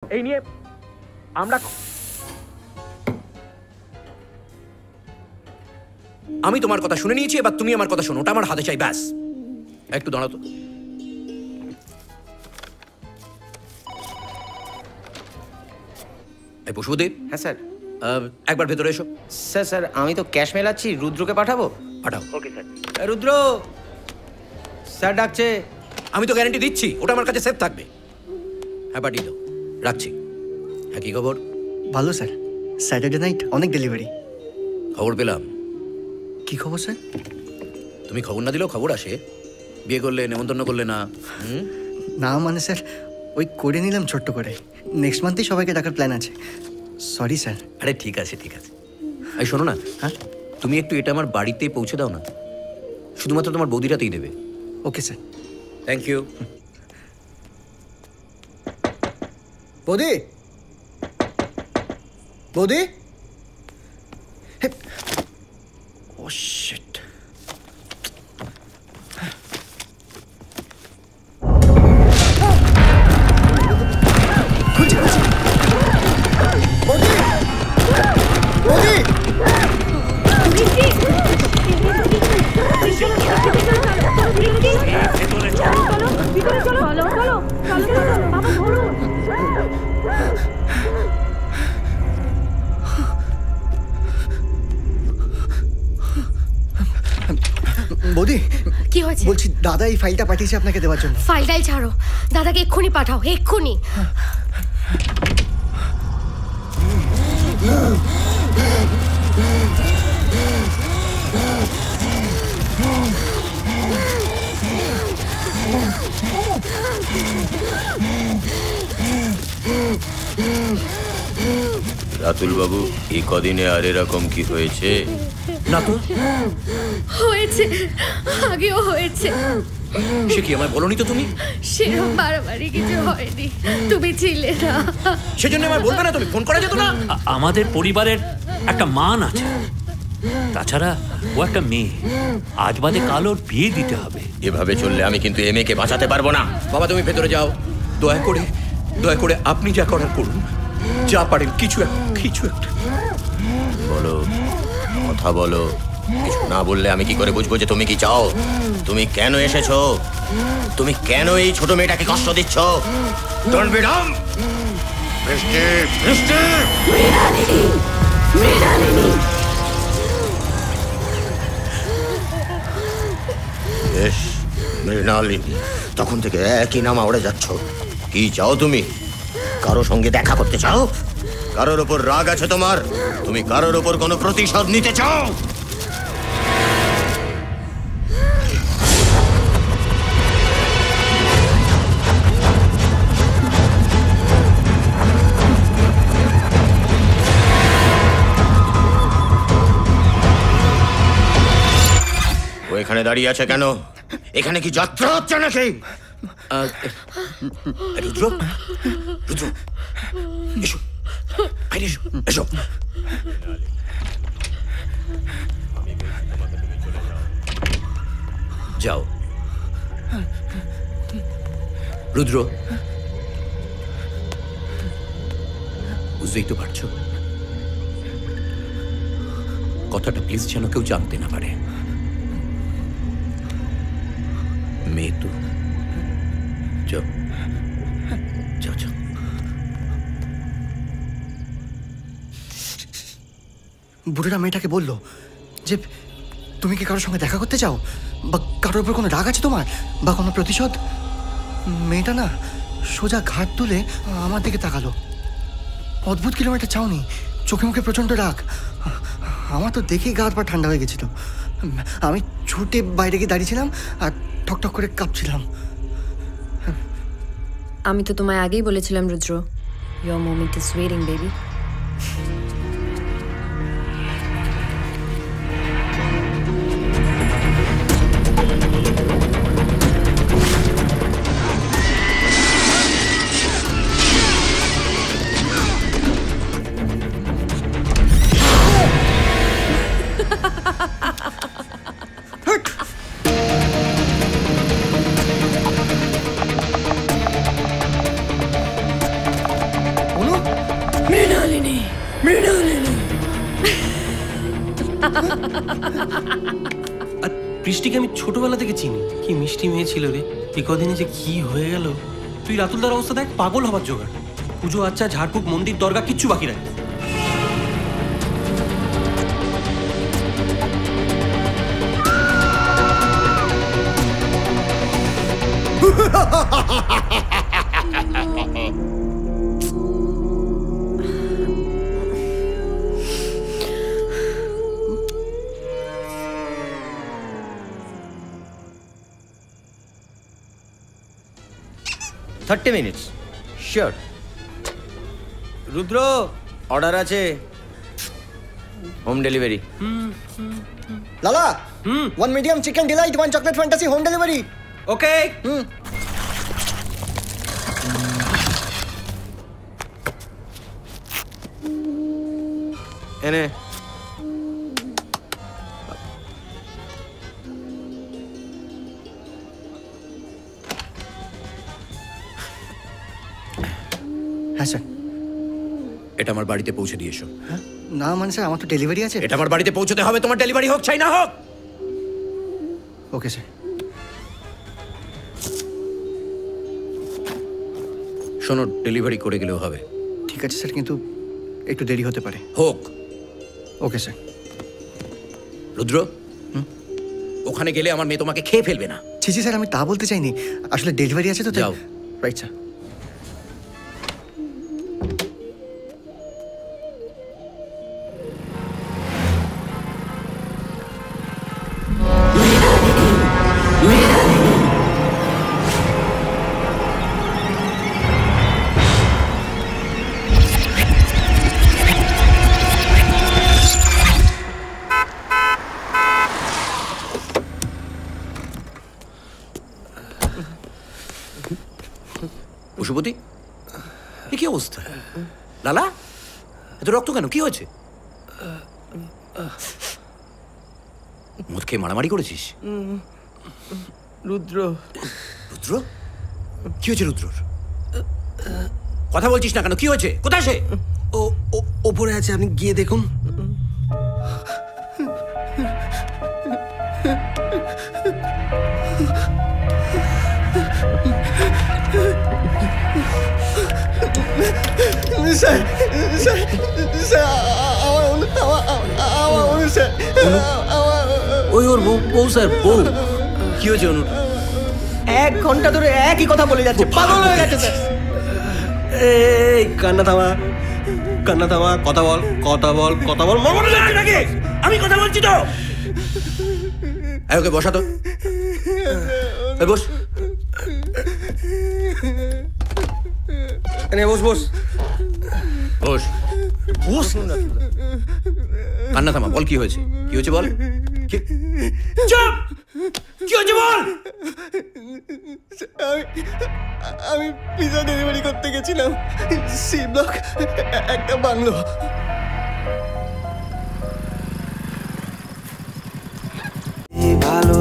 এই নিয়ে আমরা আমি তোমার কথা শুনে নিয়েছি, এবার তুমি আমার কথা শোনো। ওটা আমার হাতে চাই, ব্যাস। একটু দাঁড়াও তো। এই পশুদেব। হ্যাঁ স্যার। একবার ভেতরে এসো। স্যার আমি তো ক্যাশ মেলাচ্ছি, রুদ্রকে পাঠাবো? পাঠাও। Okay sir. রুদ্র স্যার ডাকছে। আমি তো গ্যারান্টি দিচ্ছি ওটা আমার কাছে সেফ থাকবে। হ্যাঁ, পাঠিয়ে দাও। রাখছি। হ্যাঁ, কি খবর? ভালো স্যার, স্যাটারডে নাইট অনেক ডেলিভারি। খবর পেলাম। কি খবর স্যার? তুমি খবর না দিলেও খবর আসে। বিয়ে করলে, নেমন্তন্ন করলে না। না মানে স্যার, ওই করে নিলাম ছোট্ট করে। নেক্সট মান্থেই সবাইকে ডাকার প্ল্যান আছে। Sorry sir. আরে ঠিক আছে, ঠিক আছে। এই শোনো না, হ্যাঁ তুমি একটু এটা আমার বাড়িতে পৌঁছে দাও না। শুধুমাত্র তোমার বৌদিরাতেই দেবে। Okay sir. Thank you. বৌদি, বৌদি। Oh shit. বৌদি, কি হয়েছে? বলছি দাদা এই ফাইলটা পাঠিয়েছে আপনাকে দেওয়ার জন্য। ফাইলটাই ছাড়ো, দাদাকে এক্ষুনি পাঠাও, এক্ষুনি। রাতুল বাবু, এই কদিনে আর এরকম কি হয়েছে? না তো। হয়েছে, আগেও হয়েছে। সে কি আমায় বলনি তো তুমি? সেরকম বাড়াবাড়ি কিছু হয়নি, তুমি ছিলে না। সেজন্য আমায় বলবে না তুমি? ফোন করা যেত না? আমাদের পরিবারের একটা মান আছে, তাছাড়া ও একটা মেয়ে। আজ বাদে কাল ওর বিয়ে দিতে হবে। এভাবে চললে আমি কিন্তু এ মেয়েকে বাঁচাতে পারবো না। বাবা তুমি ভেতরে যাও। দয়া করে, দয়া করে আপনি যা করার করুন। যা পারেন কিছু একটা বলো, কথা বলো। কিছু না বললে আমি কি করে বুঝবো যে তুমি কি চাও? তুমি কেন এসেছো? তুমি কেন এই ছোট মেয়েটাকে কষ্ট দিচ্ছ? Don't be dumb! বৃষ্টি, বৃষ্টি! বেশ, মৃণালিনী। তখন থেকে একই নাম আওড়ে যাচ্ছ। কি চাও তুমি? কারো সঙ্গে দেখা করতে চাও? কারোর ওপর রাগ আছে তোমার? তুমি কারোর ওপর কোনো প্রতিশোধ নিতে চাও? ও এখানে দাঁড়িয়ে আছে কেন? এখানে কি যাত্রা হচ্ছে নাকি? রুদ্র, রুদ্র, এসো, বাইরে এসো, এসো। যাও। রুদ্র, বুঝতেই তো পারছো, কথাটা প্লিজ যেন কেউ জানতে না পারে। মেয়ে তো, যাও, যাও, যাও। বুড়োটা মেয়েটাকে বললো যে তুমি কি কারোর সঙ্গে দেখা করতে চাও, বা কারোর উপর কোনো রাগ আছে তোমার, বা কোনো প্রতিশোধ? মেয়েটা না সোজা ঘাট তুলে আমার দিকে তাকালো। অদ্ভুত কিলোমিটার চাওনি, চোখে মুখে প্রচণ্ড রাগ। আমার তো দেখেই গা হাত পা ঠান্ডা হয়ে গেছিল। আমি ছুটে বাইরে গিয়ে দাঁড়িয়েছিলাম আর ঠকঠক করে কাঁপছিলাম। আমি তো তোমায় আগেই বলেছিলাম Rudra, your moment is waiting baby. আর বৃষ্টিকে আমি ছোটবেলা থেকে চিনি, কি মিষ্টি মেয়ে ছিল রে। এই কদিনে যে কি হয়ে গেল। তুই রাতুলদার অবস্থা দেখ, পাগল হবার জোগাড়। পুজো আচ্ছা, ঝাড়ফুঁক, মন্দির, দরগা কিচ্ছু বাকি রাখে। Minutes sure. রুদ্র, অর্ডার আছে, home delivery. Lala, 1 medium chicken delight, 1 chocolate fantasy, home delivery. ওকে। এনে হ্যাঁ স্যার। এটা আমার বাড়িতে পৌঁছে দিয়ে এসো। না মানে স্যার, আমার তো ডেলিভারি আছে। এটা আমার বাড়িতে পৌঁছতে হবে, তোমার ডেলিভারি হোক চাই না হোক। Okay sir. শোনো, ডেলিভারি করে গেলেও হবে। ঠিক আছে স্যার, কিন্তু একটু দেরি হতে পারে। হোক। Okay sir. রুদ্র, ওখানে গেলে আমার মেয়ে তোমাকে খেয়ে ফেলবে না। ছি ছি স্যার, আমি তা বলতে চাইনি, আসলে ডেলিভারি আছে তো। যাও। Right sir. পশুপতি, এ কি অবস্থা? লালা, এত রক্ত কেন? কি হয়েছে? মদ খেয়ে মারামারি করেছিস? রুদ্র। রুদ্র? কি হয়েছে রুদ্রর? কথা বলছিস না কেন? কি হয়েছে? কোথায় সে? ও ওপরে আছে, আপনি গিয়ে দেখুন। স্যার স্যার স্যার, ওই ওর বউ স্যার, বউ। কি হয়েছে অনুর? 1 ঘন্টা ধরে একই কথা বলে যাচ্ছে, পাগল হয়ে গেছে স্যার। এই কান্না থামা, কান্না থামা, কথা বল, কথা বল, কথা বল। নাকি আমি কথা বলছি তো। ওকে বসা তো। বস। বস বস বস। বস। কান্না থামা, বল কি হয়েছে? কি হয়েছে বল। চুপ! কি হয়েছে বল। আমি পিজা ডেলিভারি করতে গেছিলাম, সি ব্লক, একটা বাংলো। ভালো